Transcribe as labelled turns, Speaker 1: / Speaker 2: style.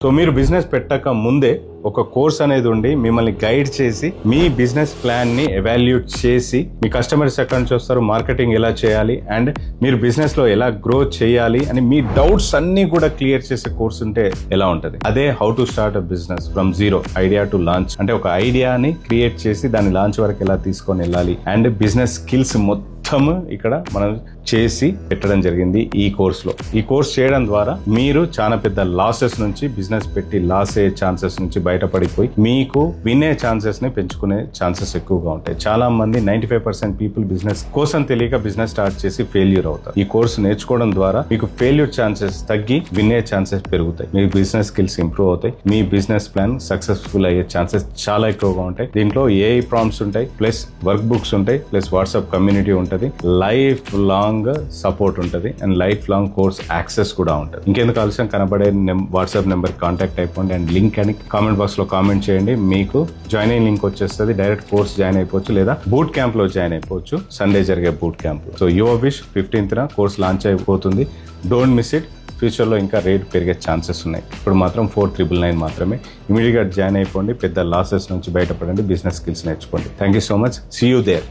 Speaker 1: So మీరు business పెట్టక ముందే ఒక కోర్స్ అనేది ఉండి మిమ్మల్ని గైడ్ చేసి మీ బిజినెస్ ప్లాన్ ని ఎవాల్యూట్ చేసి మీ కస్టమర్స్ ఎక్కడి నుంచి వస్తారు, మార్కెటింగ్ ఎలా చేయాలి అండ్ మీరు బిజినెస్ లో ఎలా గ్రో చేయాలి అని మీ డౌట్స్ అన్ని కూడా క్లియర్ చేసే కోర్స్ ఉంటే ఎలా ఉంటది. అదే how to start a business from zero idea to launch. అంటే ఒక ఐడియాని క్రియేట్ చేసి దాన్ని లాంచ్ వరకు ఎలా తీసుకొని వెళ్ళాలి అండ్ బిజినెస్ స్కిల్స్ మొత్తం ఇక్కడ మనం చేసి పెట్టడం జరిగింది ఈ కోర్సులో. ఈ కోర్స్ చేయడం ద్వారా మీరు చాలా పెద్ద లాసెస్ నుంచి, బిజినెస్ పెట్టి లాస్ అయ్యే ఛాన్సెస్ నుంచి బయటపడిపోయి మీకు వినే ఛాన్సెస్ ని పెంచుకునే ఛాన్సెస్ ఎక్కువగా ఉంటాయి. చాలా మంది 95% పీపుల్ బిజినెస్ కోసం తెలియక బిజినెస్ స్టార్ట్ చేసి ఫెయిల్యూర్ అవుతారు. ఈ కోర్స్ నేర్చుకోవడం ద్వారా మీకు ఫెయిల్యూర్ ఛాన్సెస్ తగ్గి వినే ఛాన్సెస్ పెరుగుతాయి. మీ బిజినెస్ స్కిల్స్ ఇంప్రూవ్ అవుతాయి. మీ బిజినెస్ ప్లాన్ సక్సెస్ఫుల్ అయ్యే ఛాన్సెస్ చాలా ఎక్కువగా ఉంటాయి. దీంట్లో ఏఐ ప్రాంప్ట్స్ ఉంటాయి, ప్లస్ వర్క్ బుక్స్ ఉంటాయి, ప్లస్ వాట్సాప్ కమ్యూనిటీ ఉంటుంది, లైఫ్ లాంగ్ సపోర్ట్ ఉంటుంది and life long course access కూడా ఉంటుంది. ఇంకెందుకు ఆలస్యం, కనబడే వాట్సాప్ నెంబర్ కాంటాక్ట్ అయిపోండి అండ్ లింక్ అని కామెంట్ బాక్స్ లో కామెంట్ చేయండి. మీకు జాయిన్ అయ్యే లింక్ వచ్చేస్తుంది. డైరెక్ట్ కోర్స్ జాయిన్ అయిపోవచ్చు లేదా బూట్ క్యాంప్ లో జాయిన్ అయిపోవచ్చు. సండే జరిగే బూట్ క్యాంప్ లో. So your wish 15th course launch అయిపోతుంది. Don't miss it. ఫ్యూచర్లో ఇంకా రేట్ పెరిగే ఛాన్సెస్ ఉన్నాయి. ఇప్పుడు మాత్రం 4999 మాత్రమే. ఇమీడియట్గా జాయిన్ అయిపోండి. పెద్ద లాసెస్ నుంచి బయటపడండి. బిజినెస్ స్కిల్స్ నేర్చుకోండి. Thank you so much. See you there.